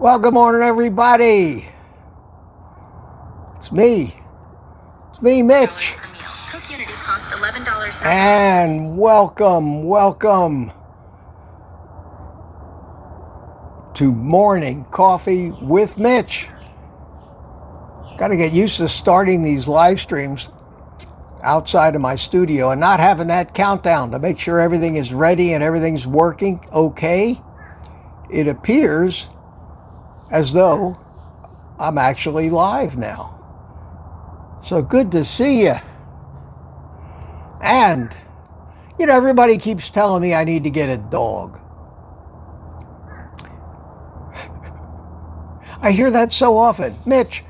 Well, good morning, everybody. It's me, Mitch. Cook Unity cost $11. And welcome to Morning Coffee with Mitch. Got to get used to starting these live streams outside of my studio and not having that countdown to make sure everything is ready and everything's working okay. It appears as though I'm actually live now. So good to see you. And, everybody keeps telling me I need to get a dog. I hear that so often. Mitch,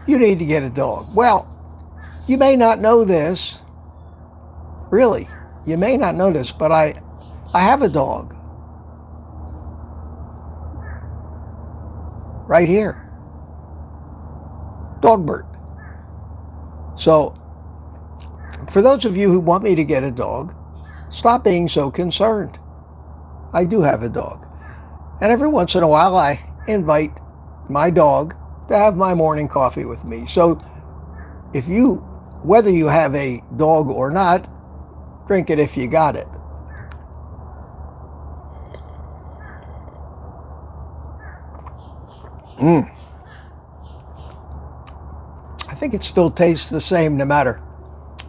you need to get a dog. Well, you may not know this. Really, you may not know this, but I have a dog. Right here. Dogbert. So, for those of you who want me to get a dog, stop being so concerned. I do have a dog. And every once in a while I invite my dog to have my morning coffee with me. So, whether you have a dog or not, drink it if you got it. I think it still tastes the same no matter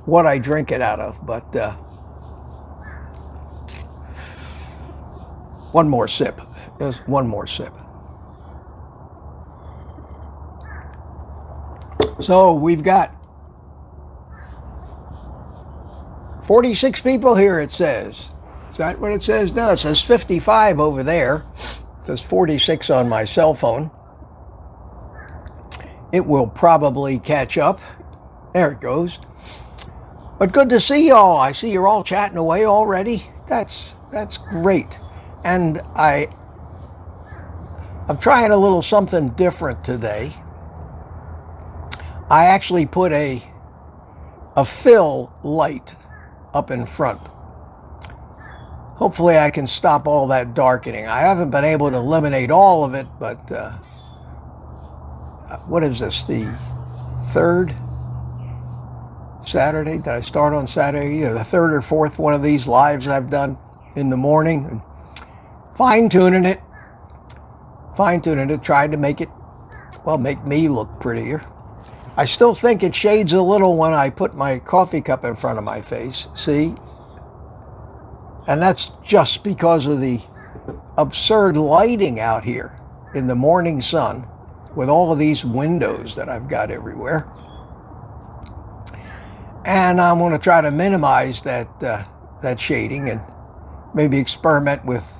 what I drink it out of, but one more sip. Just one more sip. So we've got 46 people here, it says. Is that what it says? No, it says 55 over there. It says 46 on my cell phone. It will probably catch up. There it goes. But good to see y'all. I see you're all chatting away already. That's great. And I'm trying a little something different today. I actually put a fill light up in front. Hopefully I can stop all that darkening. I haven't been able to eliminate all of it, but what is this, the third Saturday? Did I start on Saturday? The third or fourth one of these lives I've done in the morning. And fine-tuning it, trying to make me look prettier. I still think it shades a little when I put my coffee cup in front of my face, see? And that's just because of the absurd lighting out here in the morning sun with all of these windows that I've got everywhere. And I'm going to try to minimize that shading and maybe experiment with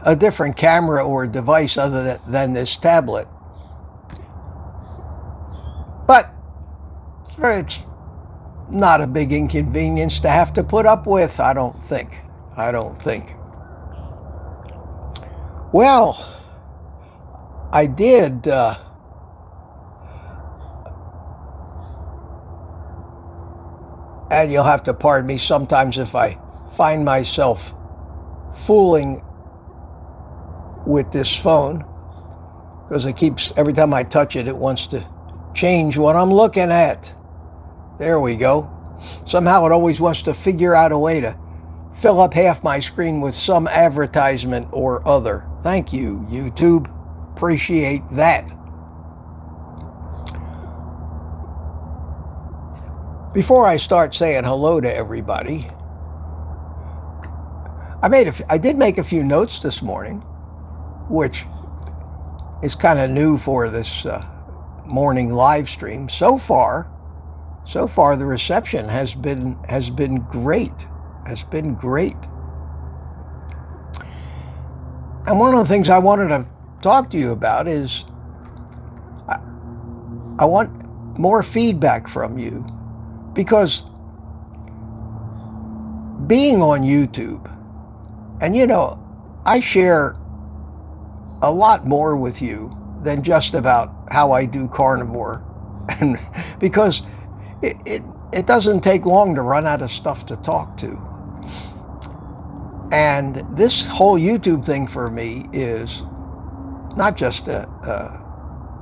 a different camera or device other than this tablet. But it's not a big inconvenience to have to put up with, I don't think. Well, I did and you'll have to pardon me sometimes if I find myself fooling with this phone, because every time I touch it, it wants to change what I'm looking at. There we go. Somehow it always wants to figure out a way to fill up half my screen with some advertisement or other. Thank you, YouTube. Appreciate that. Before I start saying hello to everybody, I did make a few notes this morning, which is kind of new for this morning live stream. So far the reception has been great. And one of the things I wanted to talk to you about is I want more feedback from you, because being on YouTube, and I share a lot more with you than just about how I do carnivore, and because it doesn't take long to run out of stuff to talk to. And this whole YouTube thing for me is not just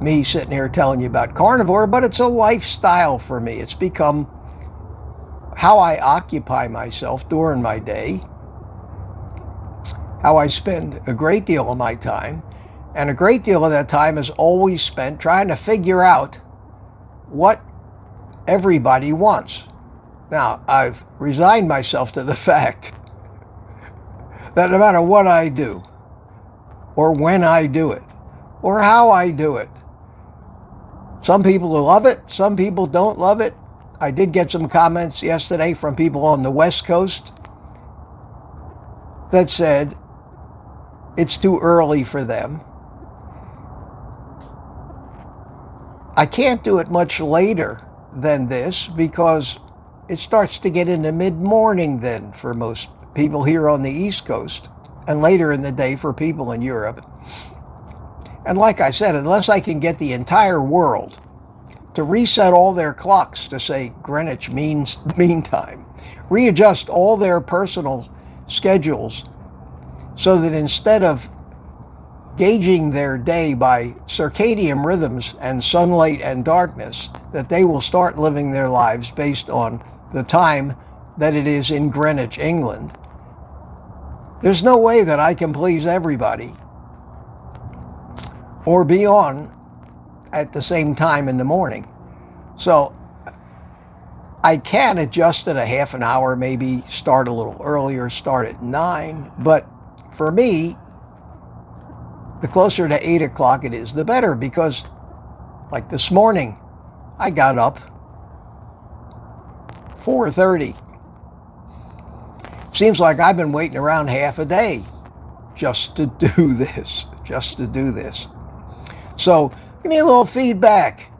me sitting here telling you about carnivore, but it's a lifestyle for me. It's become how I occupy myself during my day, how I spend a great deal of my time, and a great deal of that time is always spent trying to figure out what everybody wants. Now, I've resigned myself to the fact that no matter what I do, or when I do it, or how I do it, some people love it, some people don't love it. I did get some comments yesterday from people on the West Coast that said it's too early for them. I can't do it much later than this because it starts to get into mid-morning then for most people here on the East Coast, and later in the day for people in Europe. And like I said, unless I can get the entire world to reset all their clocks to say Greenwich Mean Time, readjust all their personal schedules so that instead of gauging their day by circadian rhythms and sunlight and darkness, that they will start living their lives based on the time that it is in Greenwich, England. There's no way that I can please everybody or be on at the same time in the morning. So I can adjust it a half an hour, maybe start a little earlier, start at 9. But for me, the closer to 8 o'clock it is, the better, because like this morning, I got up 4:30. Seems like I've been waiting around half a day just to do this. So give me a little feedback.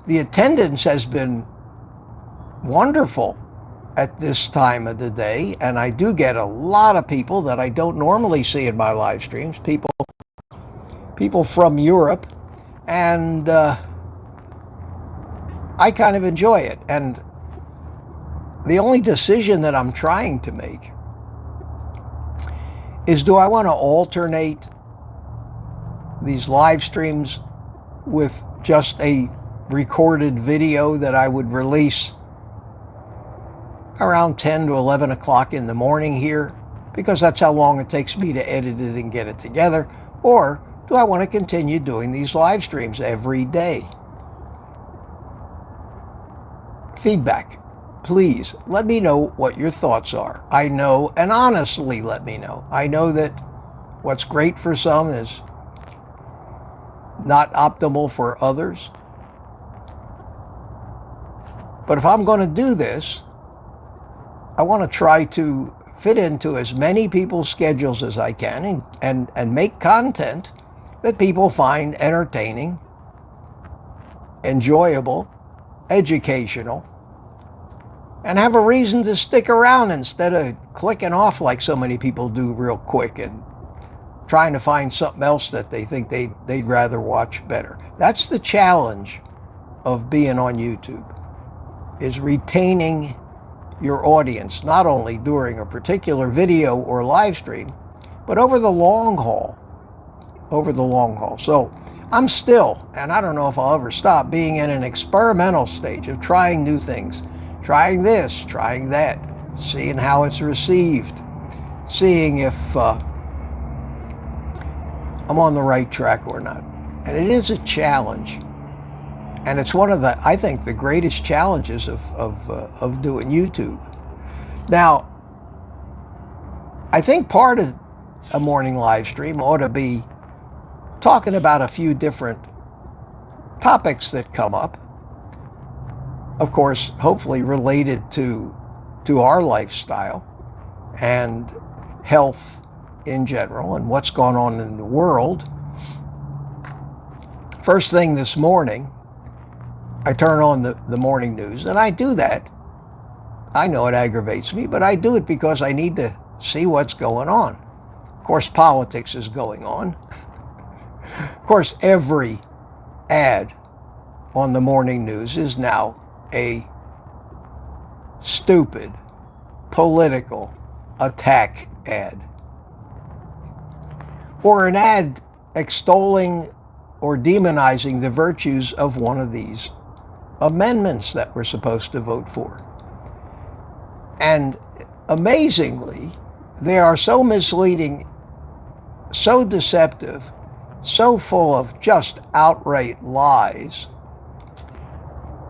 The attendance has been wonderful at this time of the day, and I do get a lot of people that I don't normally see in my live streams, people from Europe, and I kind of enjoy it. And the only decision that I'm trying to make is, do I want to alternate these live streams with just a recorded video that I would release around 10 to 11 o'clock in the morning here, because that's how long it takes me to edit it and get it together? Or do I want to continue doing these live streams every day? Feedback. Please let me know what your thoughts are. I know, and honestly let me know. I know that what's great for some is not optimal for others. But if I'm going to do this, I want to try to fit into as many people's schedules as I can, and make content that people find entertaining, enjoyable, educational, and have a reason to stick around instead of clicking off like so many people do real quick and trying to find something else that they think they'd rather watch better. That's the challenge of being on YouTube, is retaining your audience, not only during a particular video or live stream, but over the long haul. So I'm still, and I don't know if I'll ever stop, being in an experimental stage of trying new things, trying this, trying that, seeing how it's received, seeing if I'm on the right track or not. And it is a challenge. And it's one of the, I think, the greatest challenges of doing YouTube. Now, I think part of a morning live stream ought to be talking about a few different topics that come up. Of course, hopefully related to our lifestyle and health in general and what's going on in the world. First thing this morning, I turn on the morning news, and I do that. I know it aggravates me, but I do it because I need to see what's going on. Of course, politics is going on. Of course, every ad on the morning news is now a stupid political attack ad, or an ad extolling or demonizing the virtues of one of these amendments that we're supposed to vote for. And amazingly, they are so misleading, so deceptive, so full of just outright lies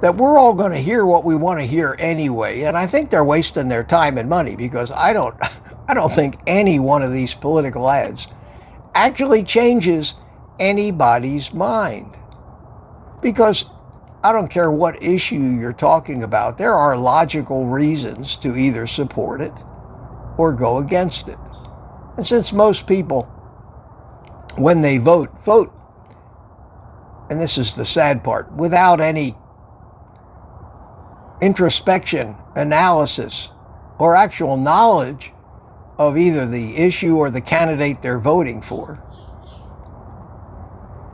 that we're all going to hear what we want to hear anyway. And I think they're wasting their time and money, because I don't think any one of these political ads actually changes anybody's mind. Because I don't care what issue you're talking about, there are logical reasons to either support it or go against it. And since most people, when they vote, and this is the sad part, without any introspection, analysis, or actual knowledge of either the issue or the candidate they're voting for,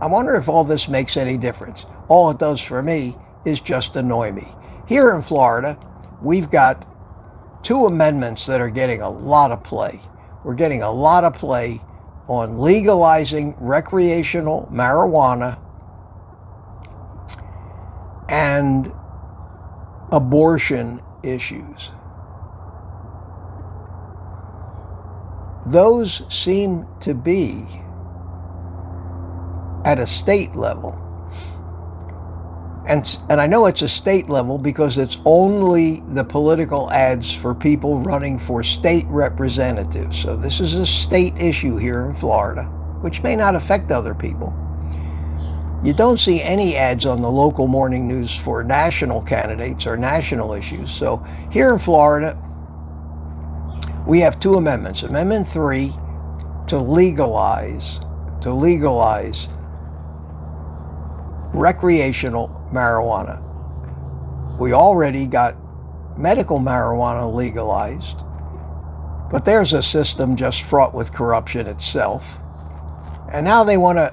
I wonder if all this makes any difference. All it does for me is just annoy me. Here in Florida, we've got two amendments that are getting a lot of play. We're getting a lot of play on legalizing recreational marijuana and abortion issues. Those seem to be at a state level. And I know it's a state level because it's only the political ads for people running for state representatives. So this is a state issue here in Florida, which may not affect other people. You don't see any ads on the local morning news for national candidates or national issues. So here in Florida, we have two amendments. Amendment 3 to legalize recreational marijuana. We already got medical marijuana legalized, but there's a system just fraught with corruption itself. And now they want to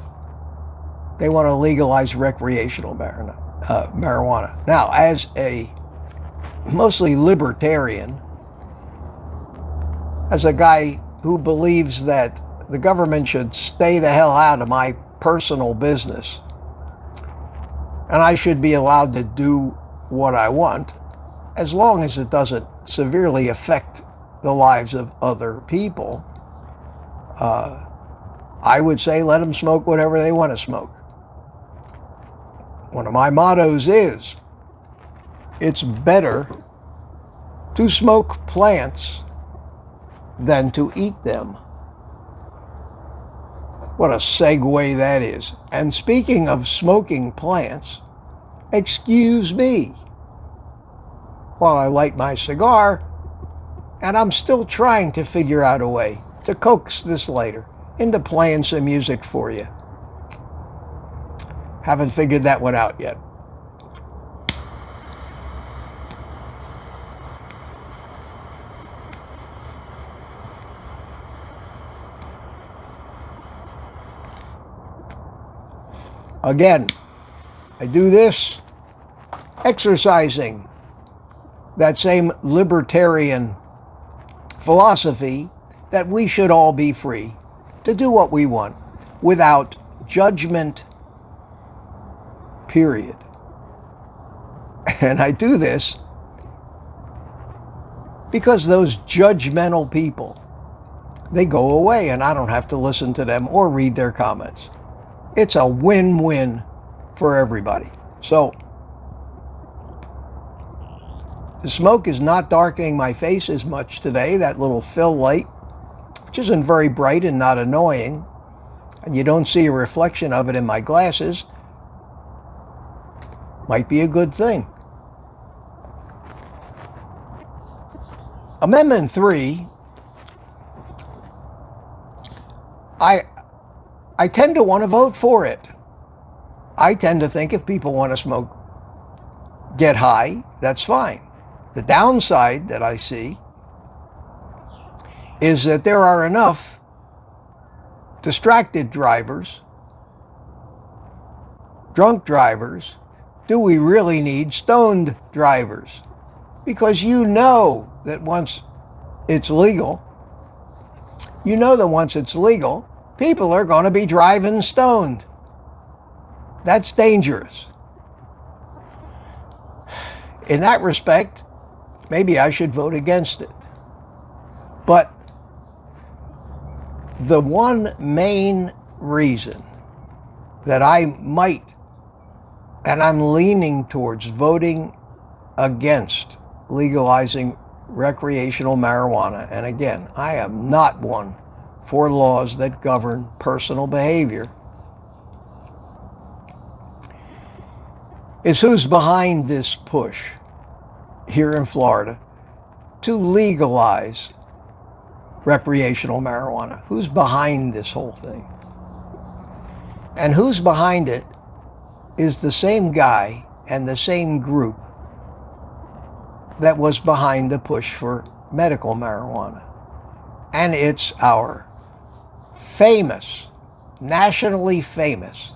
legalize recreational marijuana. Now, as a mostly libertarian, as a guy who believes that the government should stay the hell out of my personal business, and I should be allowed to do what I want, as long as it doesn't severely affect the lives of other people, I would say let them smoke whatever they want to smoke. One of my mottos is, it's better to smoke plants than to eat them. What a segue that is. And speaking of smoking plants, excuse me while I light my cigar, and I'm still trying to figure out a way to coax this later into playing some music for you. Haven't figured that one out yet. Again, I do this exercising that same libertarian philosophy that we should all be free to do what we want without judgment, period. And I do this because those judgmental people, they go away and I don't have to listen to them or read their comments. It's a win-win for everybody. So, the smoke is not darkening my face as much today, that little fill light, which isn't very bright and not annoying, and you don't see a reflection of it in my glasses, might be a good thing. Amendment 3, I tend to want to vote for it. I tend to think if people want to smoke, get high, that's fine. The downside that I see is that there are enough distracted drivers, drunk drivers. Do we really need stoned drivers? Because you know that once it's legal, people are going to be driving stoned. That's dangerous. In that respect, maybe I should vote against it. But the one main reason that I might, and I'm leaning towards voting against legalizing recreational marijuana, and again, I am not one for laws that govern personal behavior, is who's behind this push here in Florida to legalize recreational marijuana. Who's behind this whole thing? And who's behind it is the same guy and the same group that was behind the push for medical marijuana. And it's our famous, nationally famous,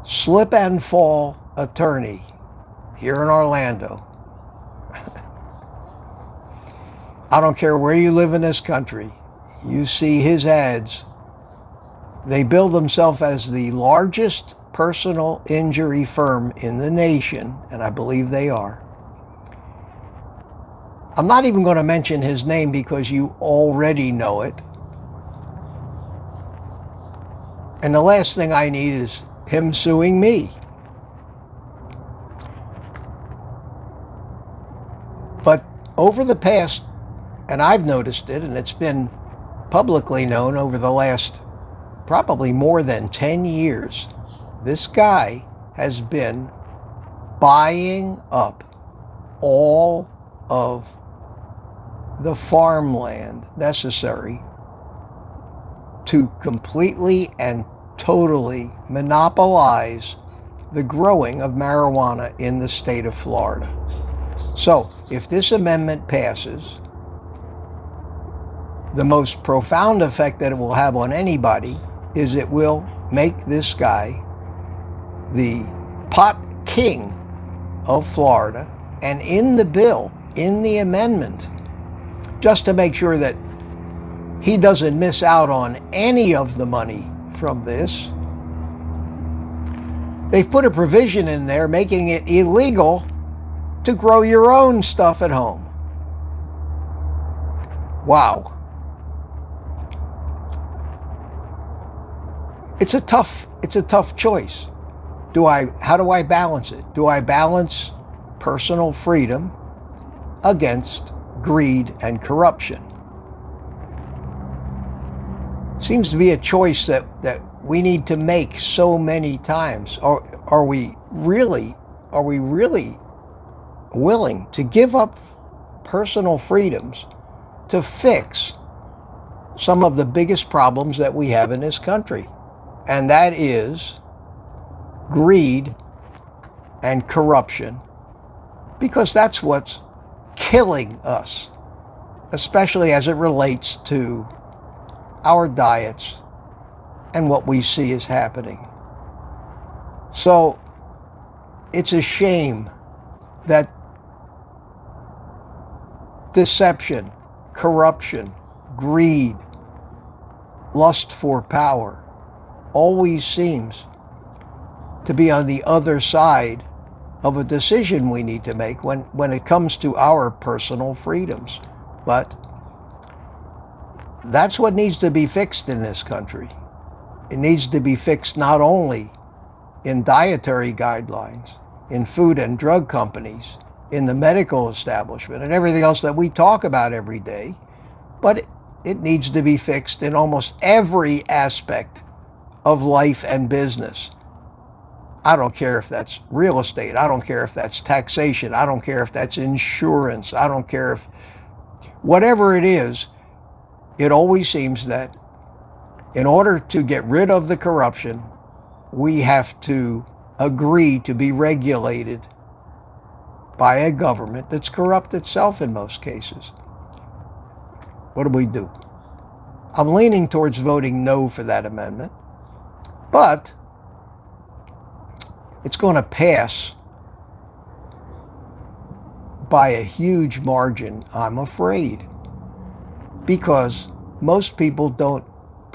slip and fall attorney here in Orlando. I don't care where you live in this country, you see his ads. They bill themselves as the largest personal injury firm in the nation, and I believe they are. I'm not even going to mention his name because you already know it. And the last thing I need is him suing me. But over the past, and I've noticed it, and it's been publicly known over the last probably more than 10 years, this guy has been buying up all of the farmland necessary to completely and totally monopolize the growing of marijuana in the state of Florida. So, if this amendment passes, the most profound effect that it will have on anybody is it will make this guy the pot king of Florida, and in the bill, in the amendment, just to make sure that he doesn't miss out on any of the money from this, they've put a provision in there making it illegal to grow your own stuff at home. Wow. It's a tough choice. How do I balance it? Do I balance personal freedom against greed and corruption? Seems to be a choice that we need to make so many times. Are we really willing to give up personal freedoms to fix some of the biggest problems that we have in this country? And that is greed and corruption, because that's what's killing us, especially as it relates to our diets and what we see is happening. So it's a shame that deception, corruption, greed, lust for power always seems to be on the other side of a decision we need to make when it comes to our personal freedoms. But that's what needs to be fixed in this country. It needs to be fixed not only in dietary guidelines, in food and drug companies, in the medical establishment, and everything else that we talk about every day, but it needs to be fixed in almost every aspect of life and business. I don't care if that's real estate. I don't care if that's taxation. I don't care if that's insurance. I don't care if, whatever it is, it always seems that in order to get rid of the corruption, we have to agree to be regulated by a government that's corrupt itself in most cases. What do? I'm leaning towards voting no for that amendment, but it's going to pass by a huge margin, I'm afraid, because most people don't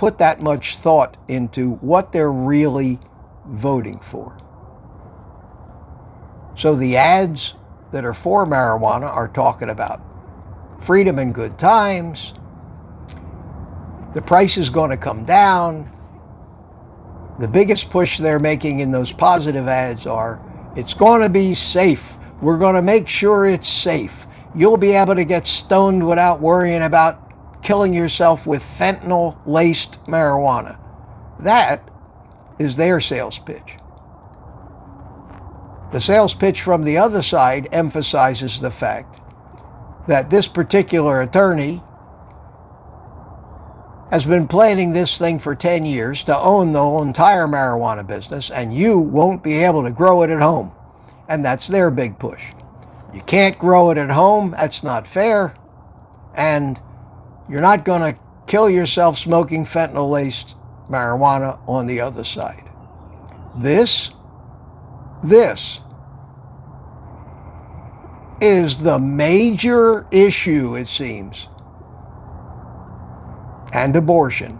put that much thought into what they're really voting for. So the ads that are for marijuana are talking about freedom and good times. The price is going to come down. The biggest push they're making in those positive ads are, it's going to be safe. We're going to make sure it's safe. You'll be able to get stoned without worrying about killing yourself with fentanyl-laced marijuana. That is their sales pitch. The sales pitch from the other side emphasizes the fact that this particular attorney has been planning this thing for 10 years to own the whole entire marijuana business, and you won't be able to grow it at home. And that's their big push. You can't grow it at home. That's not fair. And you're not going to kill yourself smoking fentanyl-laced marijuana on the other side. This is the major issue, it seems, and abortion,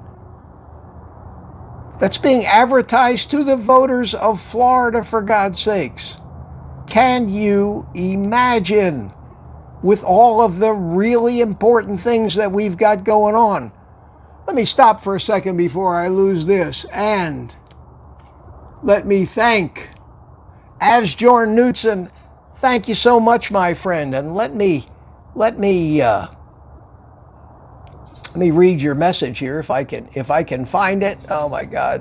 that's being advertised to the voters of Florida, for God's sakes. Can you imagine, with all of the really important things that we've got going on? Let me stop for a second before I lose this, and let me thank Asjorn Knutson. Thank you so much, my friend, and let me read your message here if I can find it. Oh my God.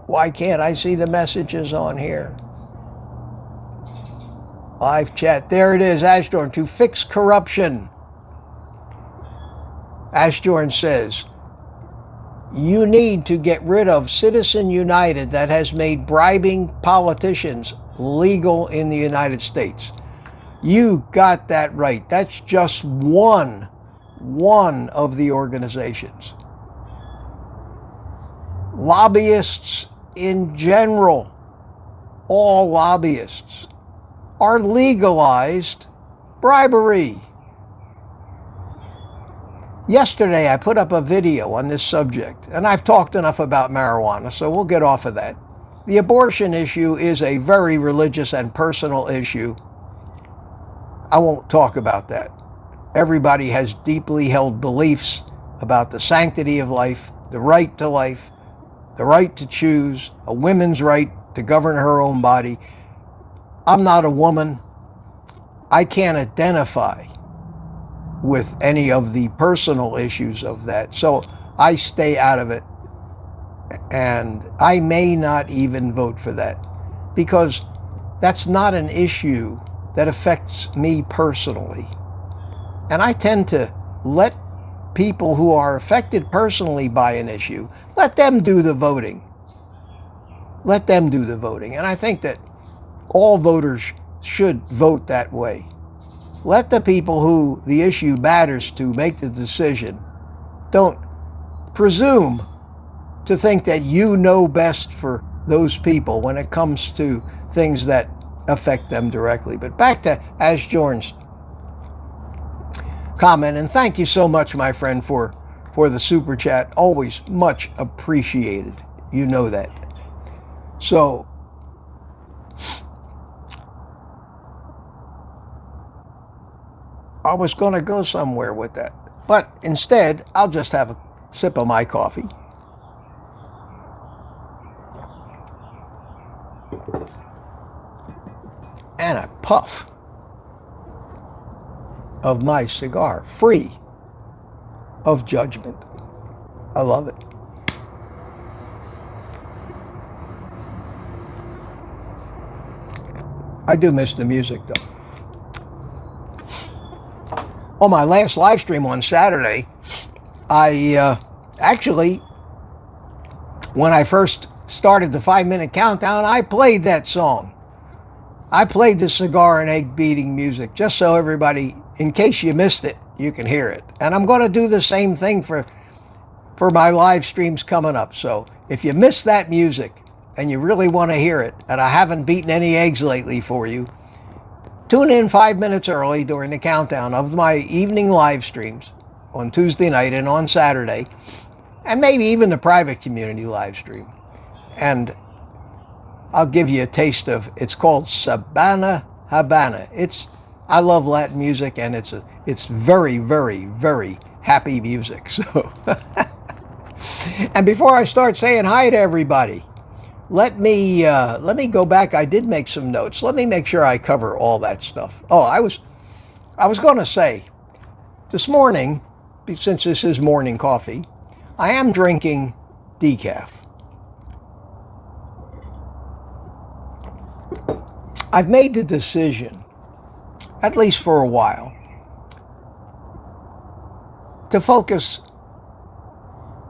Why can't I see the messages on here? Live chat. There it is, Asjorn. To fix corruption. Asjorn says, you need to get rid of Citizen United that has made bribing politicians legal in the United States. You got that right. That's just one of the organizations. Lobbyists in general, all lobbyists, are legalized bribery. Yesterday I put up a video on this subject, and I've talked enough about marijuana, so we'll get off of that. The abortion issue is a very religious and personal issue. I won't talk about that. Everybody has deeply held beliefs about the sanctity of life, the right to choose, a woman's right to govern her own body. I'm not a woman. I can't identify with any of the personal issues of that, so I stay out of it. And I may not even vote for that, because that's not an issue that affects me personally. And I tend to let people who are affected personally by an issue, let them do the voting. Let them do the voting. And I think that all voters should vote that way. Let the people who the issue matters to make the decision. Don't presume to think that you know best for those people when it comes to things that affect them directly. But back to Asjorn's comment, and thank you so much, my friend, for the super chat. Always much appreciated. You know that. So I was going to go somewhere with that, but instead I'll just have a sip of my coffee. And a puff of my cigar, free of judgment. I love it. I do miss the music, though. On my last live stream on Saturday, I actually, when I first started the 5-minute countdown, I played that song. I played the cigar and egg beating music just so everybody, in case you missed it, you can hear it. And I'm going to do the same thing for my live streams coming up. So if you missed that music and you really want to hear it, and I haven't beaten any eggs lately for you, tune in 5 minutes early during the countdown of my evening live streams, on Tuesday night and on Saturday, and maybe even the private community live stream. And I'll give you a taste of, it's called Sabana Habana. I love Latin music, and it's very, very, very happy music. So, and before I start saying hi to everybody, let me go back. I did make some notes. Let me make sure I cover all that stuff. Oh, I was going to say, this morning, since this is morning coffee, I am drinking decaf. I've made the decision, at least for a while, to focus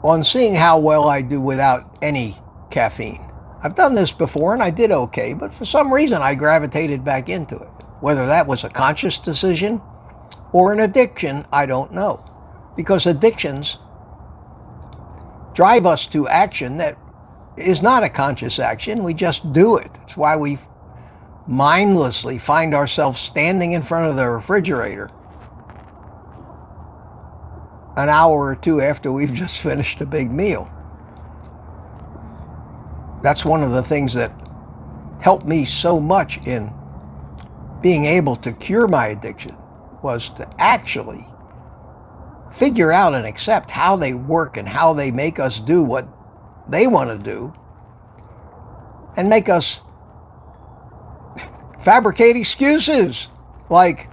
on seeing how well I do without any caffeine. I've done this before and I did okay, but for some reason I gravitated back into it. Whether that was a conscious decision or an addiction, I don't know. Because addictions drive us to action that is not a conscious action. We just do it. It's why we mindlessly find ourselves standing in front of the refrigerator an hour or two after we've just finished a big meal. That's one of the things that helped me so much in being able to cure my addiction, was to actually figure out and accept how they work and how they make us do what they want to do, and make us fabricate excuses like,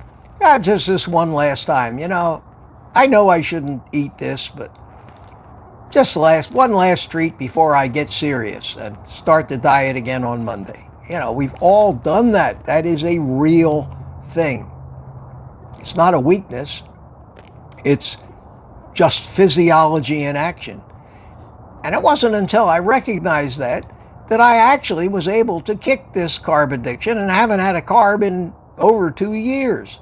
just this one last time, I know I shouldn't eat this, but just one last treat before I get serious and start the diet again on Monday. We've all done that. That is a real thing. It's not a weakness. It's just physiology in action. And it wasn't until I recognized that I actually was able to kick this carb addiction, and I haven't had a carb in over 2 years.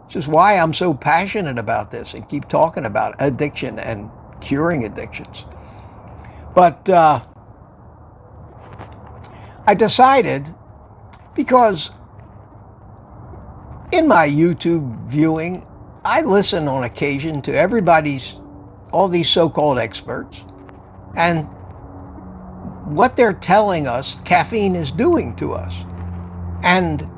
Which is why I'm so passionate about this and keep talking about addiction and curing addictions. But I decided, because in my YouTube viewing, I listen on occasion to all these so-called experts, and what they're telling us caffeine is doing to us. And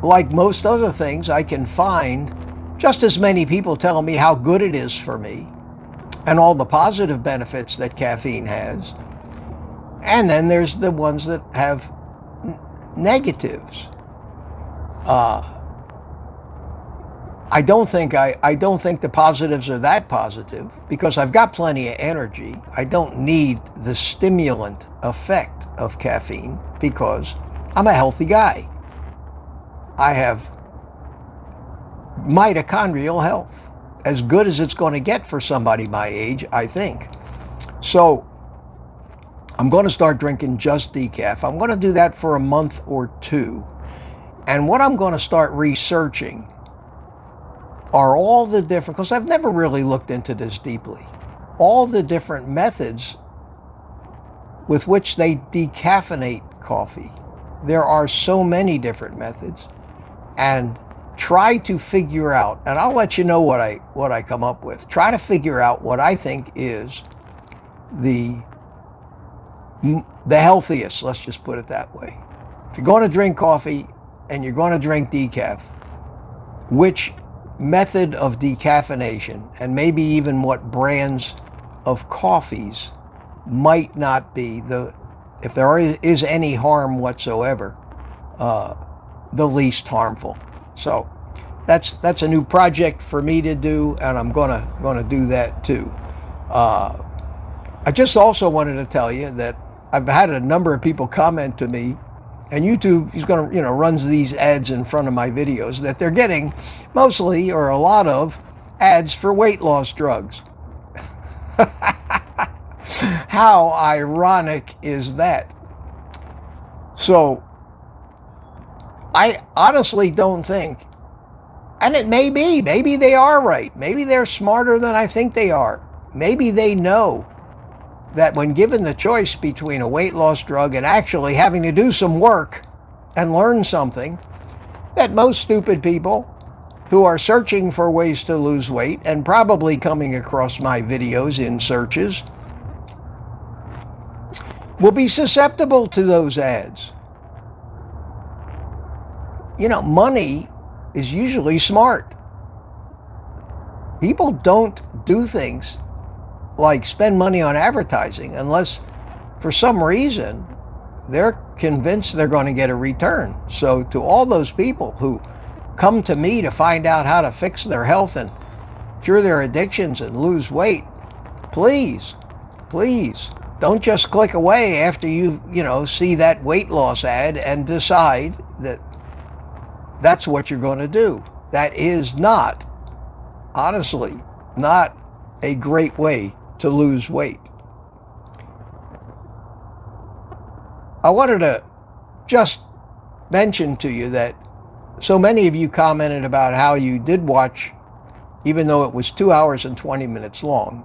like most other things, I can find just as many people telling me how good it is for me and all the positive benefits that caffeine has. And then there's the ones that have negatives. I don't think the positives are that positive, because I've got plenty of energy. I don't need the stimulant effect of caffeine because I'm a healthy guy. I have mitochondrial health, as good as it's going to get for somebody my age, I think. So I'm going to start drinking just decaf. I'm going to do that for a month or two. And what I'm going to start researching are all the different, because I've never really looked into this deeply, all the different methods with which they decaffeinate coffee. There are so many different methods, and try to figure out, and I'll let you know what I come up with. Try to figure out what I think is the healthiest, let's just put it that way. If you're going to drink coffee and you're going to drink decaf, which method of decaffeination, and maybe even what brands of coffees might not be if there is any harm whatsoever, the least harmful. So that's a new project for me to do, and I'm gonna do that too. I just also wanted to tell you that I've had a number of people comment to me, and YouTube is going to, runs these ads in front of my videos, that they're getting mostly or a lot of ads for weight loss drugs. How ironic is that? So I honestly don't think, and it may be, maybe they are right. Maybe they're smarter than I think they are. Maybe they know that when given the choice between a weight loss drug and actually having to do some work and learn something, that most stupid people who are searching for ways to lose weight and probably coming across my videos in searches will be susceptible to those ads. You know, money is usually smart. People don't do things like spend money on advertising unless for some reason they're convinced they're going to get a return. So to all those people who come to me to find out how to fix their health and cure their addictions and lose weight, please don't just click away after you see that weight loss ad and decide that that's what you're going to do. That is not, honestly, not a great way to lose weight. I wanted to just mention to you that so many of you commented about how you did watch, even though it was 2 hours and 20 minutes long,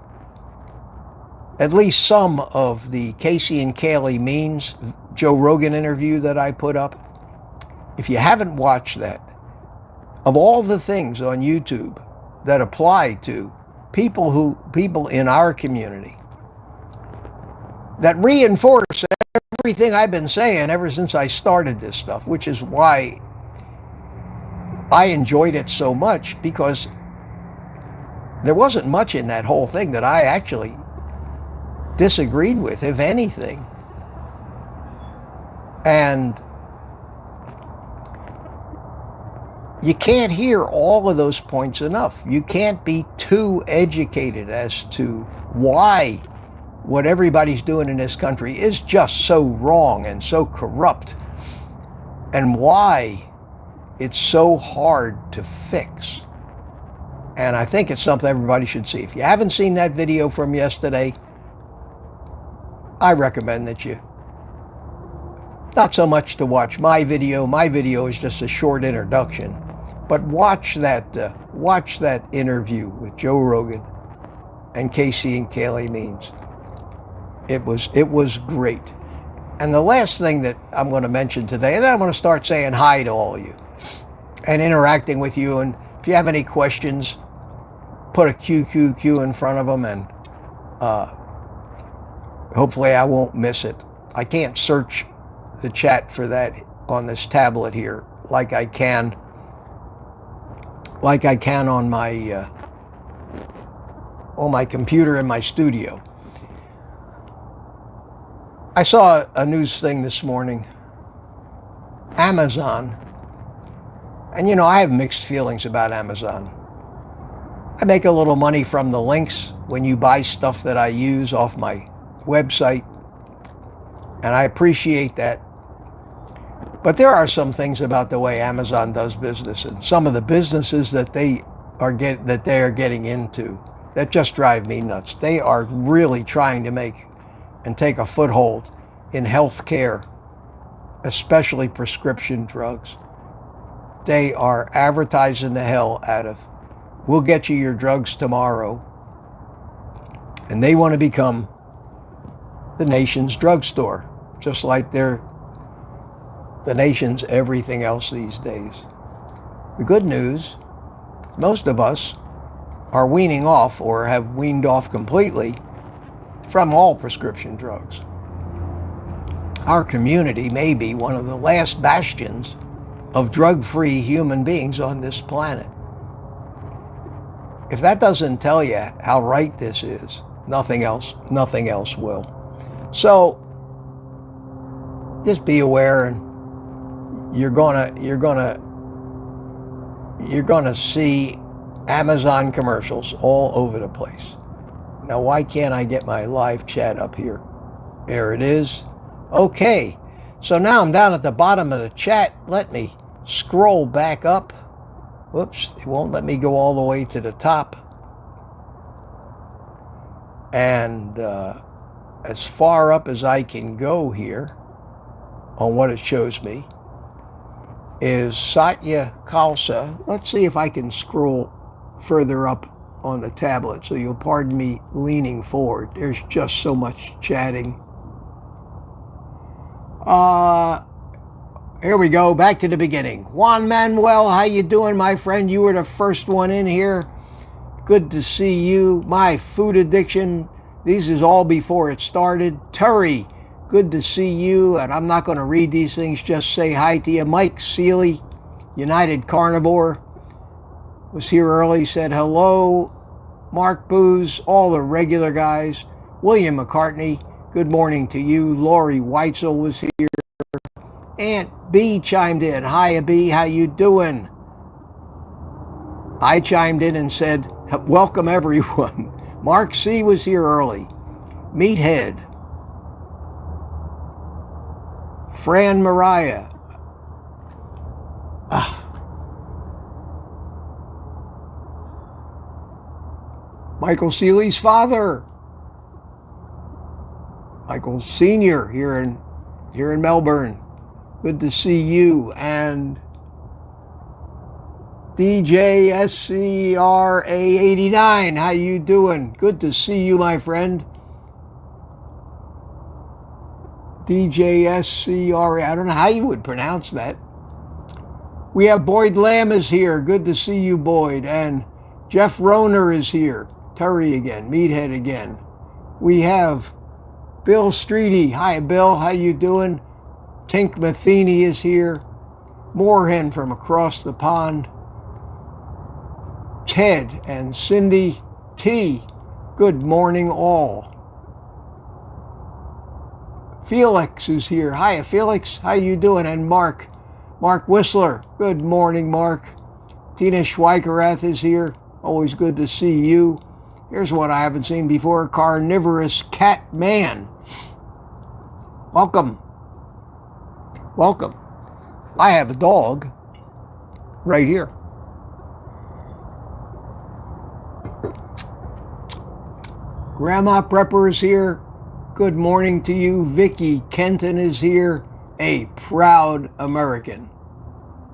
at least some of the Casey and Kaylee Means Joe Rogan interview that I put up. If you haven't watched that, of all the things on YouTube that apply to people in our community that reinforce everything I've been saying ever since I started this stuff, which is why I enjoyed it so much, because there wasn't much in that whole thing that I actually disagreed with, if anything. And you can't hear all of those points enough. You can't be too educated as to why what everybody's doing in this country is just so wrong and so corrupt, and why it's so hard to fix. And I think it's something everybody should see. If you haven't seen that video from yesterday, I recommend that you, not so much to watch my video. My video is just a short introduction, but watch that interview with Joe Rogan and Casey and Kaylee Means. It was great. And the last thing that I'm going to mention today, and then I'm going to start saying hi to all of you and interacting with you. And if you have any questions, put a QQQ in front of them, and hopefully I won't miss it. I can't search the chat for that on this tablet here like I can on my computer in my studio. I saw a news thing this morning. Amazon. And I have mixed feelings about Amazon. I make a little money from the links when you buy stuff that I use off my website, and I appreciate that. But there are some things about the way Amazon does business and some of the businesses that they are getting into that just drive me nuts. They are really trying to make and take a foothold in healthcare, especially prescription drugs. They are advertising the hell out of, we'll get you your drugs tomorrow. And they want to become the nation's drugstore, just like they're the nation's everything else these days. The good news, most of us are weaning off or have weaned off completely from all prescription drugs. Our community may be one of the last bastions of drug-free human beings on this planet. If that doesn't tell you how right this is, nothing else will. So just be aware, and you're gonna see Amazon commercials all over the place. Now, why can't I get my live chat up here? There it is. Okay, so now I'm down at the bottom of the chat. Let me scroll back up. Whoops, it won't let me go all the way to the top. And as far up as I can go here on what it shows me is Satya Khalsa. Let's see if I can scroll further up on the tablet, so you'll pardon me leaning forward. There's just so much chatting. Here we go, back to the beginning. Juan Manuel, how you doing, my friend? You were the first one in here. Good to see you. My food addiction, these is all before it started. Terry, good to see you. And I'm not going to read these things, just say hi to you. Mike Seeley, United Carnivore, was here early, said hello. Mark Booz, all the regular guys. William McCartney, good morning to you. Lori Weitzel was here. Aunt B chimed in. Hiya, B, how you doing? I chimed in and said, welcome, everyone. Mark C was here early. Meathead. Fran Mariah. Michael Seeley's father. Michael Sr. here in Melbourne. Good to see you. And DJ SCRA89, how you doing? Good to see you, my friend. DJ SCRA, I don't know how you would pronounce that. We have Boyd Lamb is here. Good to see you, Boyd. And Jeff Roner is here. Terry again. Meathead again. We have Bill Streety. Hi, Bill. How you doing? Tink Matheny is here. Moorhen from across the pond. Ted and Cindy T. Good morning, all. Felix is here. Hi, Felix. How you doing? And Mark Whistler. Good morning, Mark. Tina Schweikerath is here. Always good to see you. Here's what I haven't seen before. Carnivorous Cat Man. Welcome. Welcome. I have a dog right here. Grandma Prepper is here. Good morning to you. Vicky Kenton is here. A proud American.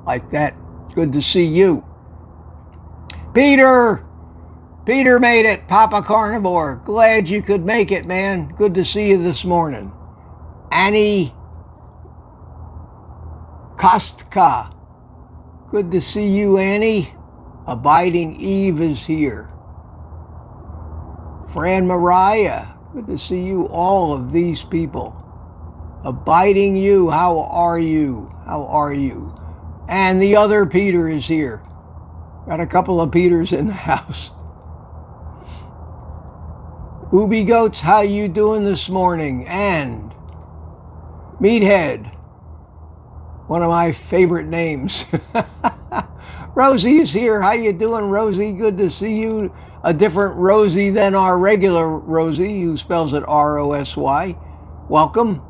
Like that. Good to see you. Peter made it. Papa Carnivore. Glad you could make it, man. Good to see you this morning. Annie Kostka. Good to see you, Annie. Abiding Eve is here. Fran Mariah. Good to see you, all of these people. Abiding you, how are you? How are you? And the other Peter is here. Got a couple of Peters in the house. Booby Goats, how you doing this morning? And Meathead, one of my favorite names. Rosie is here. How you doing, Rosie? Good to see you. A different Rosie than our regular Rosie, who spells it R-O-S-Y. Welcome.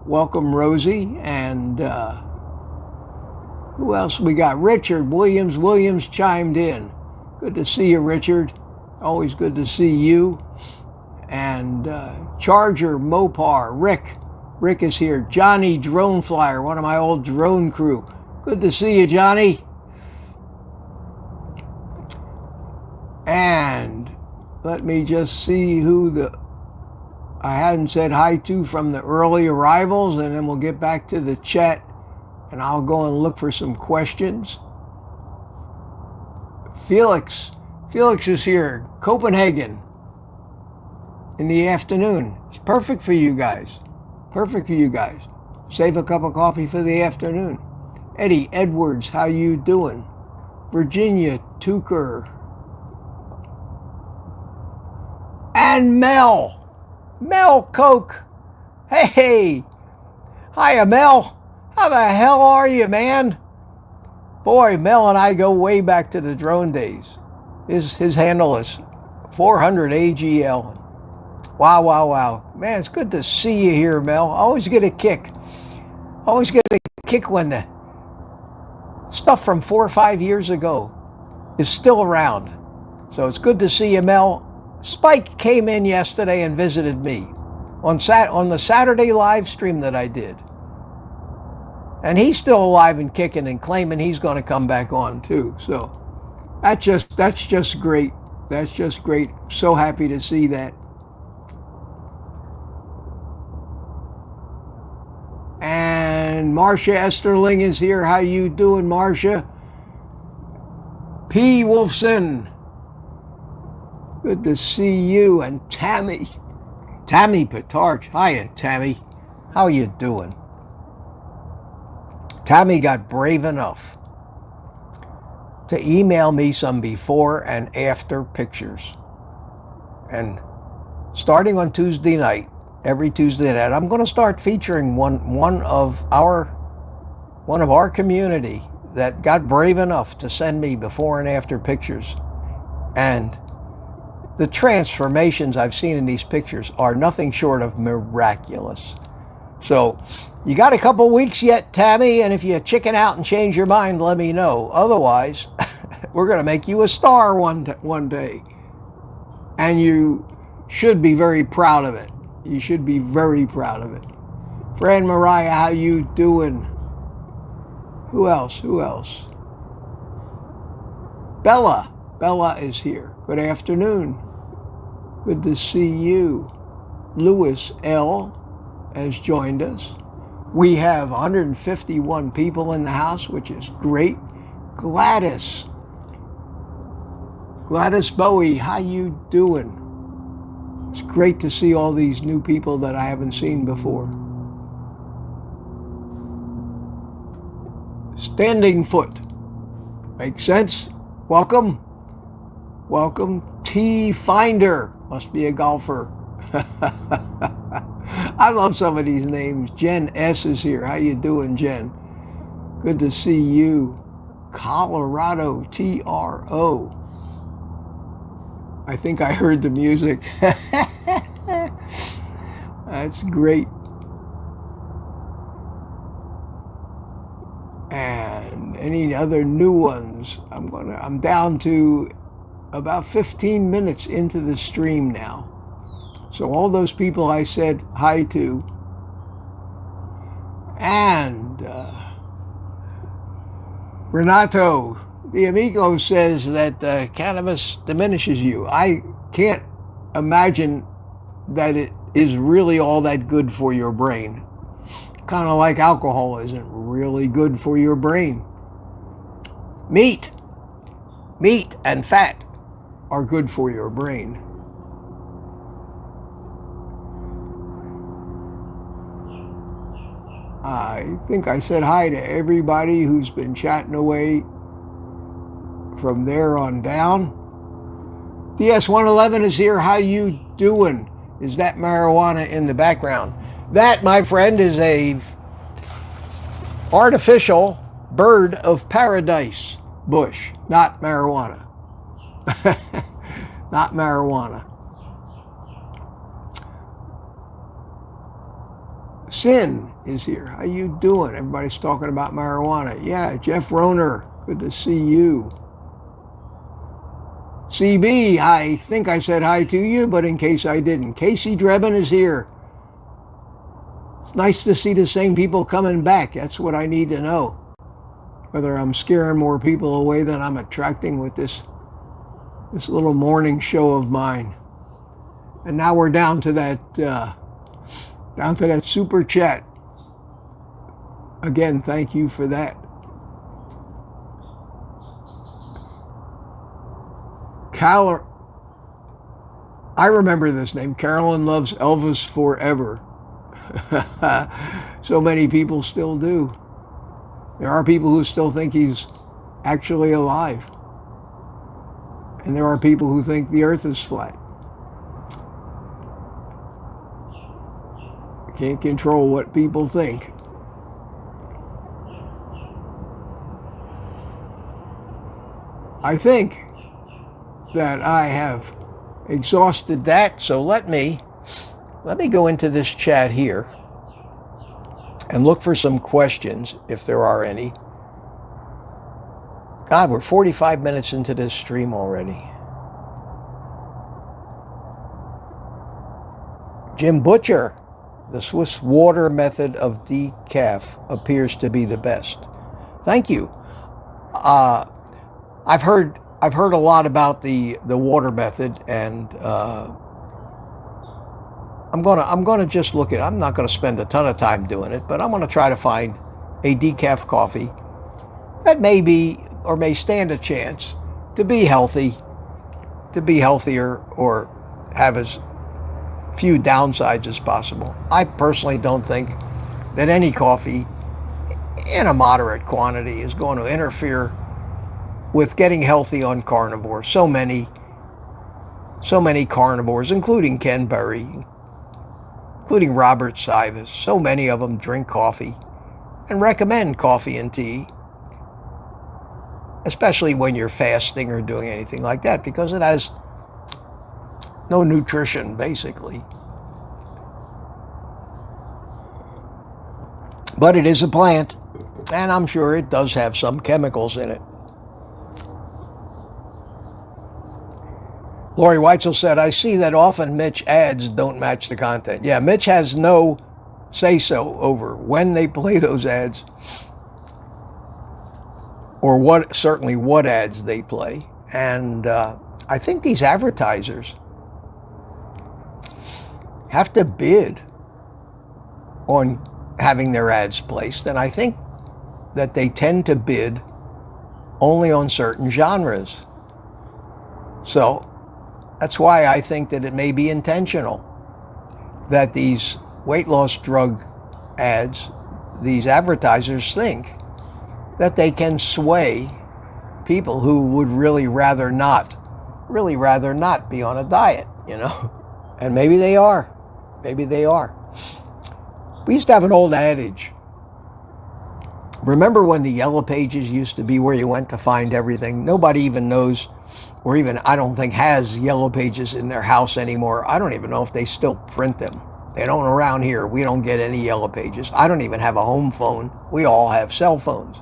Welcome, Rosie. And who else we got? Richard Williams. Williams chimed in. Good to see you, Richard. Always good to see you. And Charger Mopar. Rick is here. Johnny Drone Flyer, one of my old drone crew. Good to see you, Johnny. And let me just see who I hadn't said hi to from the early arrivals, and then we'll get back to the chat, and I'll go and look for some questions. Felix is here. Copenhagen in the afternoon. It's perfect for you guys. Perfect for you guys. Save a cup of coffee for the afternoon. Eddie Edwards, how you doing? Virginia Tucker. And Mel Coke. Hey, hiya, Mel. How the hell are you, man? Boy, Mel and I go way back to the drone days. His handle is 400 AGL. Wow. Man, it's good to see you here, Mel. I always get a kick. When the stuff from 4 or 5 years ago is still around. So it's good to see you, Mel. Spike came in yesterday and visited me on the Saturday live stream that I did. And he's still alive and kicking and claiming he's going to come back on too. So that's just great. That's just great. So happy to see that. And Marcia Esterling is here. How you doing, Marcia? P. Wolfson. Good to see you. And Tammy Petarch. Hiya, Tammy. How you doing? Tammy got brave enough to email me some before and after pictures. And starting on Tuesday night, every Tuesday night, I'm going to start featuring one of our community that got brave enough to send me before and after pictures. And the transformations I've seen in these pictures are nothing short of miraculous. So you got a couple weeks yet, Tammy, and if you chicken out and change your mind, let me know. Otherwise, we're going to make you a star one day. And you should be very proud of it. You should be very proud of it. Fran Mariah, how you doing? Who else? Bella is here. Good afternoon. Good to see you. Lewis L. has joined us. We have 151 people in the house, which is great. Gladys Bowie, how you doing? It's great to see all these new people that I haven't seen before. Standing Foot. Makes sense. Welcome. T Finder. Must be a golfer. I love some of these names. Jen S. is here. How you doing, Jen? Good to see you. Colorado TRO. I think I heard the music. That's great. And any other new ones? I'm down to about 15 minutes into the stream now. So all those people I said hi to. And Renato, the amigo, says that cannabis diminishes you. I can't imagine that it is really all that good for your brain. Kind of like alcohol isn't really good for your brain. Meat and fat are good for your brain. I think I said hi to everybody who's been chatting away from there on down. DS111 is here. How you doing? Is that marijuana in the background? That, my friend, is a artificial bird of paradise bush, not marijuana. Not marijuana. Sin is here. How you doing? Everybody's talking about marijuana. Yeah, Jeff Roner, good to see you. CB, I think I said hi to you, but in case I didn't. Casey Drebin is here. It's nice to see the same people coming back. That's what I need to know. Whether I'm scaring more people away than I'm attracting with this little morning show of mine. And now we're down to that super chat. Again, thank you for that. I remember this name. Carolyn loves Elvis forever. So many people still do. There are people who still think he's actually alive. And there are people who think the earth is flat. Can't control what people think. I think that I have exhausted that, so let me go into this chat here and look for some questions, if there are any. God, we're 45 minutes into this stream already. Jim Butcher, the Swiss water method of decaf appears to be the best. Thank you. I've heard a lot about the water method, and I'm gonna just look at it. I'm not gonna spend a ton of time doing it, but I'm gonna try to find a decaf coffee that may be or may stand a chance to be healthy, to be healthier, or have as few downsides as possible. I personally don't think that any coffee in a moderate quantity is going to interfere with getting healthy on carnivore. So many carnivores, including Ken Berry, including Robert Sivas, so many of them drink coffee and recommend coffee and tea, especially when you're fasting or doing anything like that, because it has no nutrition, basically. But it is a plant, and I'm sure it does have some chemicals in it. Lori Weitzel said, I see that often Mitch ads don't match the content. Yeah, Mitch has no say-so over when they play those ads, or certainly what ads they play. And I think these advertisers have to bid on having their ads placed, and I think that they tend to bid only on certain genres. So that's why I think that it may be intentional that these weight loss drug ads, these advertisers think that they can sway people who would really rather not be on a diet, and maybe they are. We used to have an old adage. Remember when the yellow pages used to be where you went to find everything? Nobody even knows, or even I don't think has yellow pages in their house anymore. I don't even know if they still print them. They don't around here. We don't get any yellow pages. I don't even have a home phone. We all have cell phones.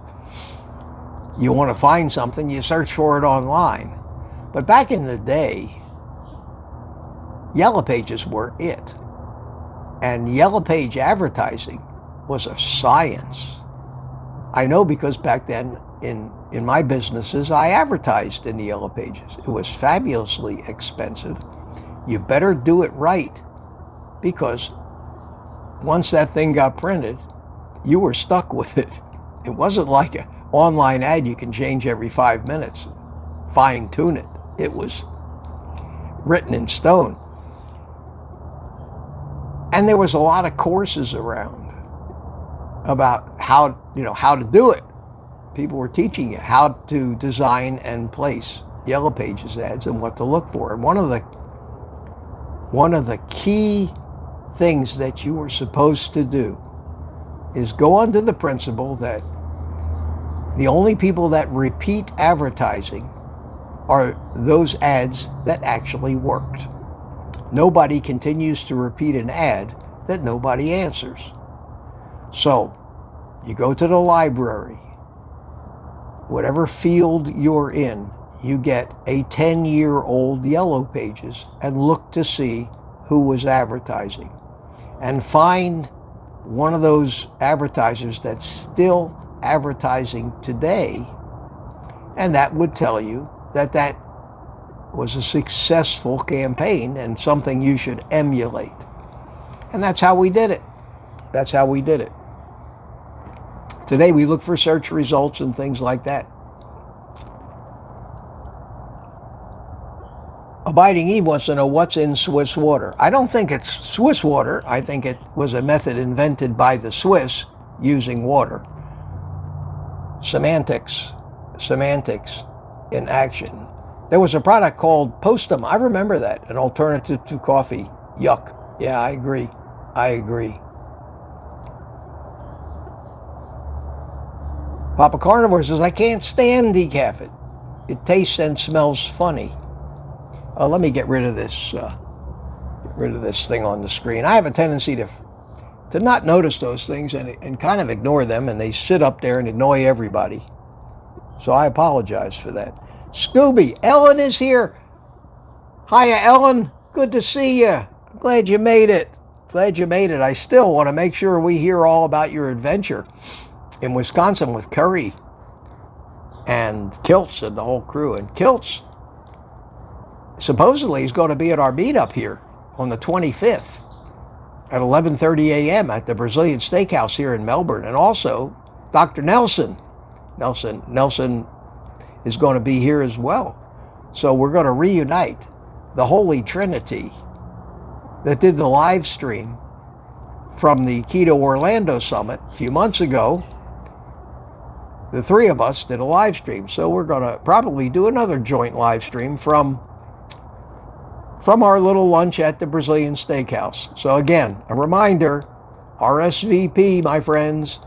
You want to find something, you search for it online. But back in the day, yellow pages were it. And yellow page advertising was a science. I know because back then in my businesses, I advertised in the yellow pages. It was fabulously expensive. You better do it right, because once that thing got printed, you were stuck with it. It wasn't like an online ad you can change every 5 minutes, fine tune it. It was written in stone. And there was a lot of courses around about how to do it. People were teaching you how to design and place yellow pages ads and what to look for. And one of the key things that you were supposed to do is go under the principle that the only people that repeat advertising are those ads that actually worked. Nobody continues to repeat an ad that nobody answers. So you go to the library, whatever field you're in, you get a 10-year-old yellow pages and look to see who was advertising, and find one of those advertisers that's still advertising today, and that would tell you that that was a successful campaign and something you should emulate. And that's how we did it. Today we look for search results and things like that. Abiding Eve wants to know what's in Swiss water. I don't think it's Swiss water. I think it was a method invented by the Swiss using water. Semantics in action. There was a product called Postum. I remember that, an alternative to coffee. Yuck. Yeah, I agree. Papa Carnivore says, I can't stand decaf. It tastes and smells funny. Let me get rid of this thing on the screen. I have a tendency to not notice those things and kind of ignore them, and they sit up there and annoy everybody. So I apologize for that. Scooby, Ellen is here. Hiya, Ellen. Good to see you. I'm glad you made it. I still want to make sure we hear all about your adventure in Wisconsin with Curry and Kiltz and the whole crew. And Kiltz supposedly is going to be at our meetup here on the 25th at 11:30 a.m. at the Brazilian Steakhouse here in Melbourne. And also, Dr. Nelson is going to be here as well. So we're going to reunite the Holy Trinity that did the live stream from the Keto Orlando Summit a few months ago. The three of us did a live stream. So we're going to probably do another joint live stream from our little lunch at the Brazilian Steakhouse. So again, a reminder, RSVP, my friends.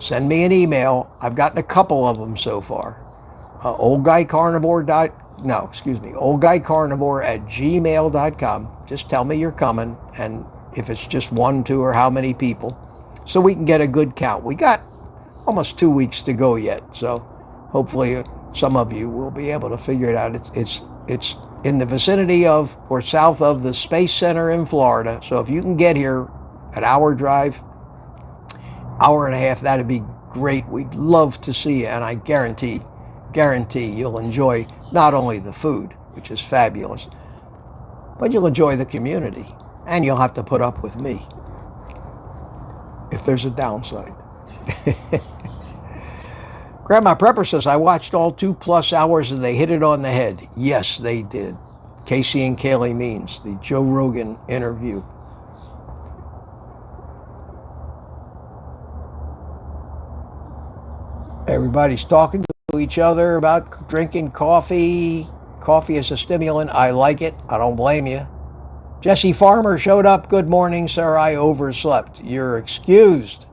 Send me an email. I've gotten a couple of them so far. oldguycarnivore@gmail.com. Just tell me you're coming, and if it's just 1, 2, or how many people, so we can get a good count. We got almost 2 weeks to go yet, so hopefully some of you will be able to figure it out. It's in the vicinity of or south of the Space Center in Florida. So if you can get here, an hour drive, hour and a half, that'd be great. We'd love to see you, and I guarantee you'll enjoy not only the food, which is fabulous, but you'll enjoy the community, and you'll have to put up with me if there's a downside. Grandma Prepper says, I watched all 2+ hours and they hit it on the head. Yes, they did. Casey and Kaylee Means, the Joe Rogan interview. Everybody's talking to each other about drinking coffee. Coffee is a stimulant. I like it. I don't blame you. Jesse Farmer showed up. Good morning, sir. I overslept. You're excused.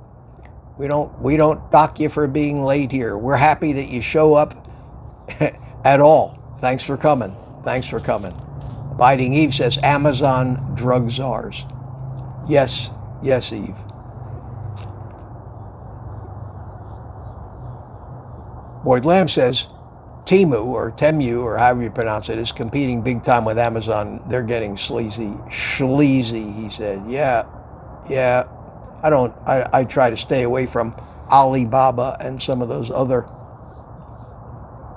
We don't dock you for being late here. We're happy that you show up at all. Thanks for coming. Biting Eve says, Amazon drug czars. Yes, Eve. Boyd Lamb says, Temu or however you pronounce it, is competing big time with Amazon. They're getting sleazy, he said. Yeah. I try to stay away from Alibaba and some of those other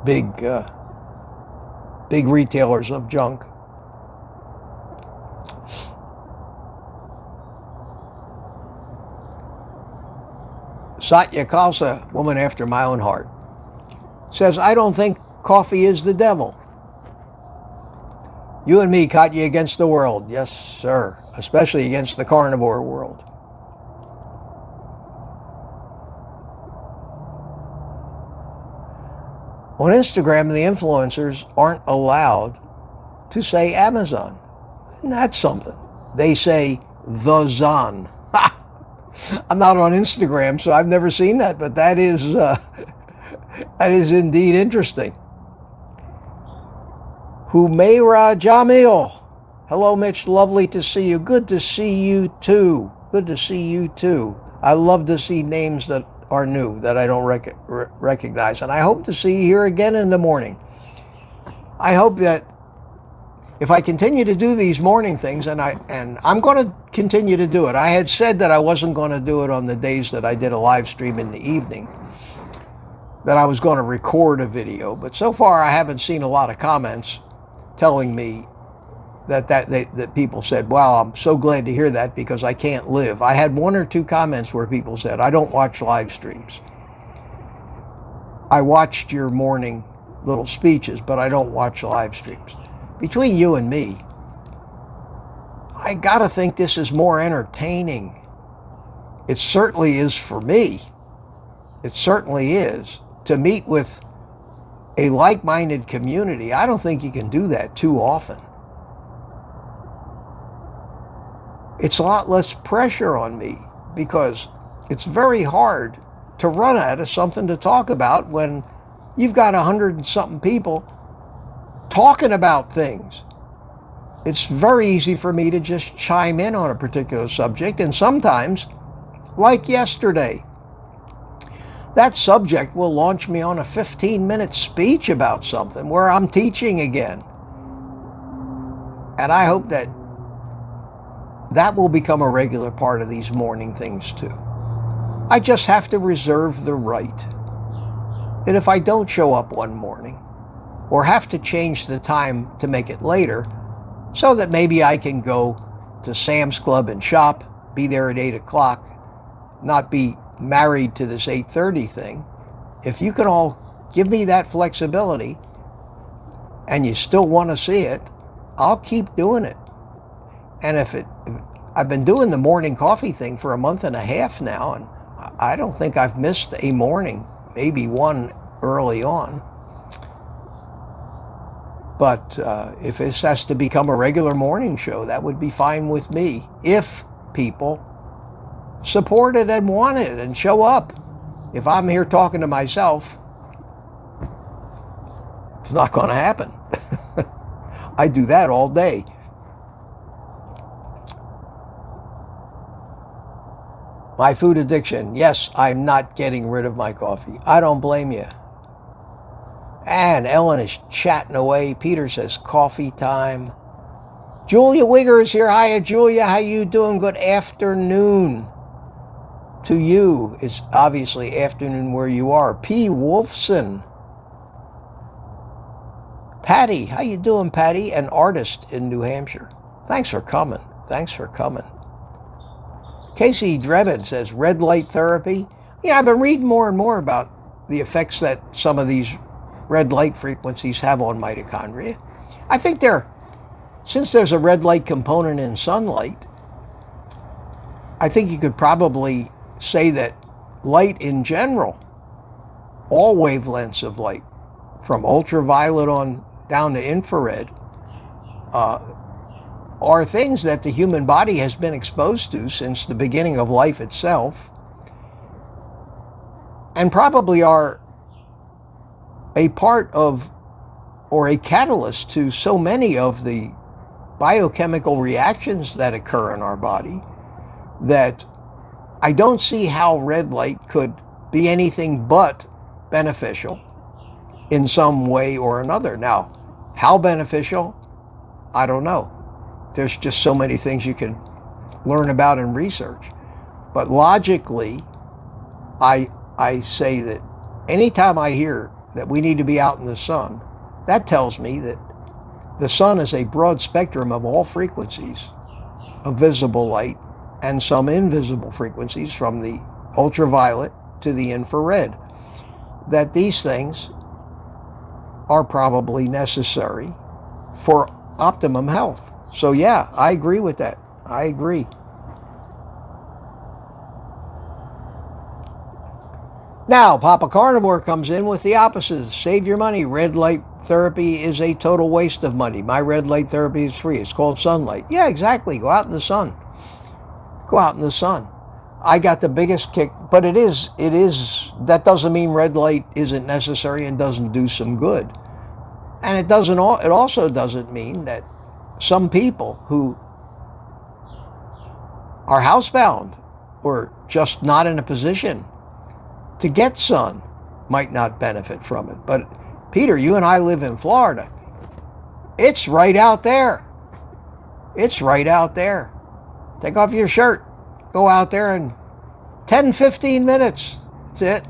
big retailers of junk. Satya Khalsa, woman after my own heart, says, I don't think coffee is the devil. You and me, Katya, against the world. Yes, sir. Especially against the carnivore world. On Instagram, the influencers aren't allowed to say Amazon. And that's something. They say the Zon. I'm not on Instagram, so I've never seen that, but that is indeed interesting. Humaira Jamil. Hello, Mitch. Lovely to see you. Good to see you too. I love to see names that are new, that I don't recognize. And I hope to see you here again in the morning. I hope that if I continue to do these morning things, and I'm going to continue to do it. I had said that I wasn't going to do it on the days that I did a live stream in the evening, that I was going to record a video. But so far I haven't seen a lot of comments telling me that people said, wow, I'm so glad to hear that because I can't live. I had 1 or 2 comments where people said, I don't watch live streams. I watched your morning little speeches, but I don't watch live streams. Between you and me, I gotta think this is more entertaining. It certainly is for me. It certainly is. To meet with a like-minded community, I don't think you can do that too often. It's a lot less pressure on me because it's very hard to run out of something to talk about when you've got 100 and something people talking about things. It's very easy for me to just chime in on a particular subject, and sometimes, like yesterday, that subject will launch me on a 15-minute speech about something where I'm teaching again. And I hope that will become a regular part of these morning things too. I just have to reserve the right that if I don't show up one morning or have to change the time to make it later so that maybe I can go to Sam's Club and shop, be there at 8 o'clock, not be married to this 8:30 thing. If you can all give me that flexibility and you still want to see it, I'll keep doing it. And if I've been doing the morning coffee thing for a month and a half now, and I don't think I've missed a morning, maybe one early on. But if this has to become a regular morning show, that would be fine with me, if people support it and want it and show up. If I'm here talking to myself, it's not going to happen. I do that all day. My food addiction. Yes, I'm not getting rid of my coffee. I don't blame you. And Ellen is chatting away. Peter says, coffee time. Julia Wigger is here. Hiya, Julia. How you doing? Good afternoon to you. It's obviously afternoon where you are. P. Wolfson. Patty. How you doing, Patty? An artist in New Hampshire. Thanks for coming. Thanks for coming. Casey Drebin says, red light therapy. Yeah, I've been reading more and more about the effects that some of these red light frequencies have on mitochondria. I think since there's a red light component in sunlight, I think you could probably say that light in general, all wavelengths of light, from ultraviolet on down to infrared, are things that the human body has been exposed to since the beginning of life itself, and probably are a part of, or a catalyst to, so many of the biochemical reactions that occur in our body, that I don't see how red light could be anything but beneficial in some way or another. Now, how beneficial? I don't know. There's just so many things you can learn about and research. But logically, I say that anytime I hear that we need to be out in the sun, that tells me that the sun is a broad spectrum of all frequencies of visible light and some invisible frequencies from the ultraviolet to the infrared, that these things are probably necessary for optimum health. So yeah, I agree with that. I agree. Now, Papa Carnivore comes in with the opposite. Save your money. Red light therapy is a total waste of money. My red light therapy is free. It's called sunlight. Yeah, exactly. Go out in the sun. Go out in the sun. I got the biggest kick, but it is, that doesn't mean red light isn't necessary and doesn't do some good. And it also doesn't mean that some people who are housebound or just not in a position to get sun might not benefit from it. But Peter, you and I live in Florida. It's right out there. It's right out there. Take off your shirt. Go out there in 10, 15 minutes. That's it.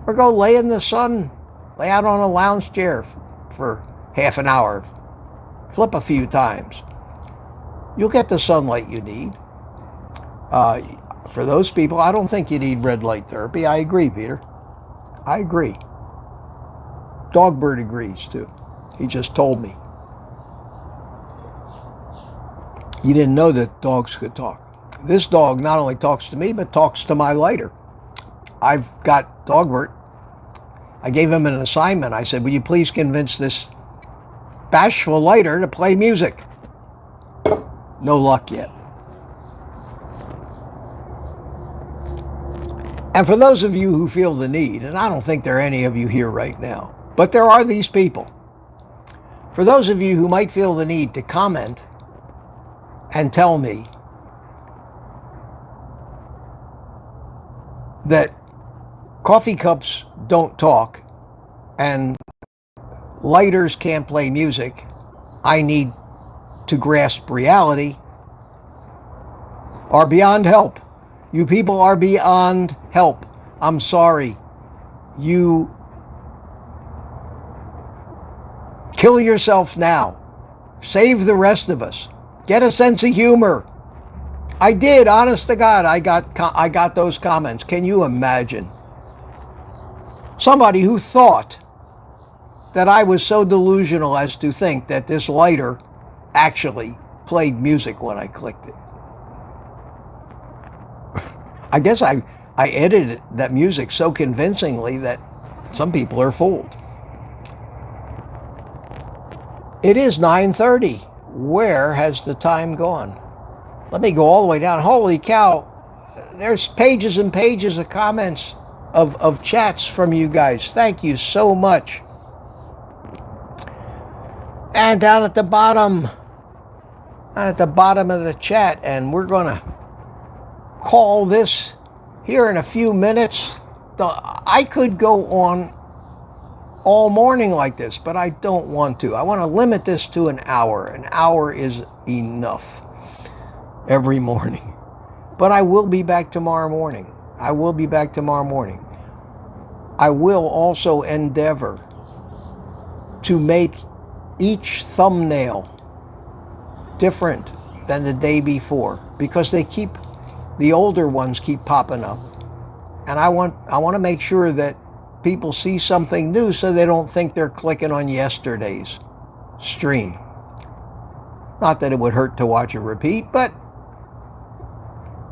Or go lay in the sun. Lay out on a lounge chair for half an hour. Flip a few times. You'll get the sunlight you need. For those people, I don't think you need red light therapy. I agree, Peter. I agree. Dogbird agrees, too. He just told me. He didn't know that dogs could talk. This dog not only talks to me, but talks to my lighter. I've got Dogbert. I gave him an assignment. I said, will you please convince this bashful lighter to play music? No luck yet. And for those of you who feel the need, and I don't think there are any of you here right now, but there are these people. For those of you who might feel the need to comment and tell me that coffee cups don't talk and lighters can't play music, I need to grasp reality, are beyond help. You people are beyond help. I'm sorry. You kill yourself now. Save the rest of us. Get a sense of humor. I did, honest to God, I got those comments. Can you imagine? Somebody who thought that I was so delusional as to think that this lighter actually played music when I clicked it. I guess I edited that music so convincingly that some people are fooled. It is 9:30. Where has the time gone? Let me go all the way down. Holy cow. There's pages and pages of comments of chats from you guys. Thank you so much. And down at the bottom of the chat, and we're going to call this here in a few minutes. I could go on all morning like this, but I don't want to. I want to limit this to an hour. An hour is enough every morning. But I will be back tomorrow morning. I will also endeavor to make each thumbnail different than the day before, because the older ones keep popping up. And I want to make sure that people see something new so they don't think they're clicking on yesterday's stream. Not that it would hurt to watch a repeat, but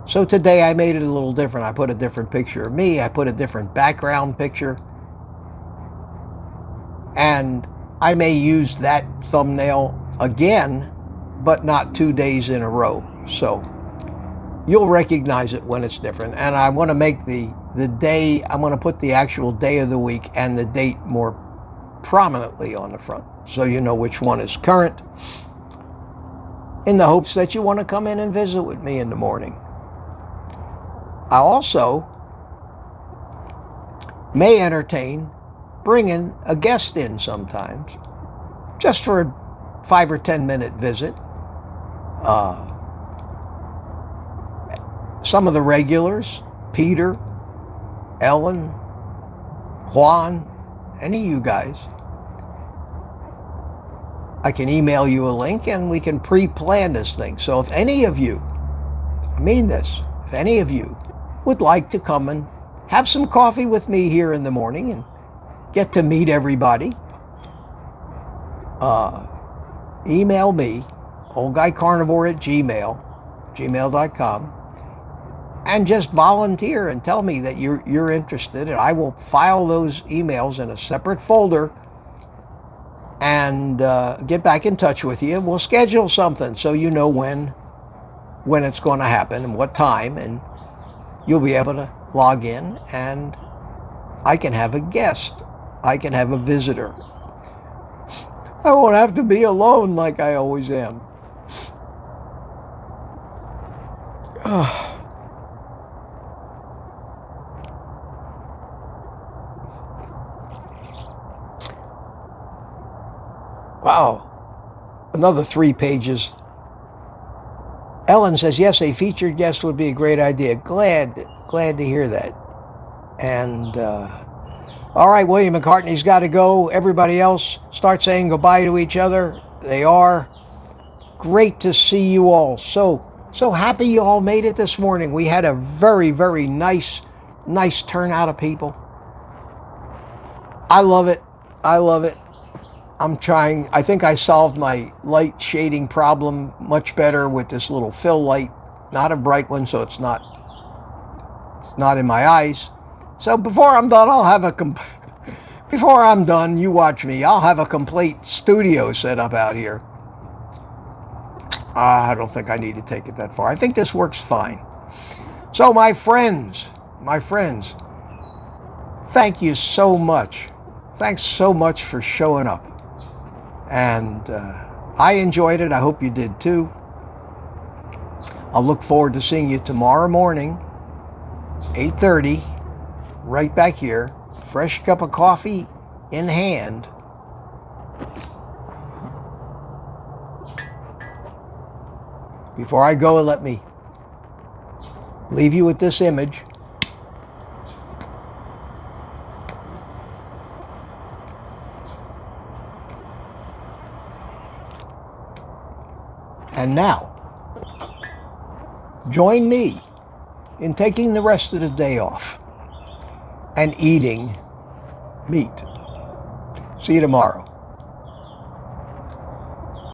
so today I made it a little different. I put a different picture of me. I put a different background picture. And I may use that thumbnail again, but not 2 days in a row. So you'll recognize it when it's different. And I want to make the day, I'm going to put the actual day of the week and the date more prominently on the front, so you know which one is current, in the hopes that you want to come in and visit with me in the morning. I also may entertain bringing a guest in sometimes, just for a 5 or 10 minute visit. Some of the regulars, Peter, Ellen, Juan, any of you guys, I can email you a link and we can pre-plan this thing. So if any of you, I mean this, if any of you would like to come and have some coffee with me here in the morning and get to meet everybody, email me, oldguycarnivore@gmail.com, and just volunteer and tell me that you're interested, and I will file those emails in a separate folder and get back in touch with you, and we'll schedule something so you know when it's going to happen and what time, and you'll be able to log in and I can have a guest. I can have a visitor. I won't have to be alone like I always am. Wow. Another 3 pages. Ellen says, yes, a featured guest would be a great idea. Glad to hear that. And all right, William McCartney's got to go. Everybody else, start saying goodbye to each other. They are. Great to see you all. So happy you all made it this morning. We had a very, very nice turnout of people. I love it. I'm trying. I think I solved my light shading problem much better with this little fill light. Not a bright one, so it's not in my eyes. So before I'm done, you watch me. I'll have a complete studio set up out here. I don't think I need to take it that far. I think this works fine. So my friends, thank you so much. Thanks so much for showing up. And I enjoyed it. I hope you did too. I'll look forward to seeing you tomorrow morning, 8:30, right back here. Fresh cup of coffee in hand. Before I go, let me leave you with this image. And now, join me in taking the rest of the day off and eating meat. See you tomorrow.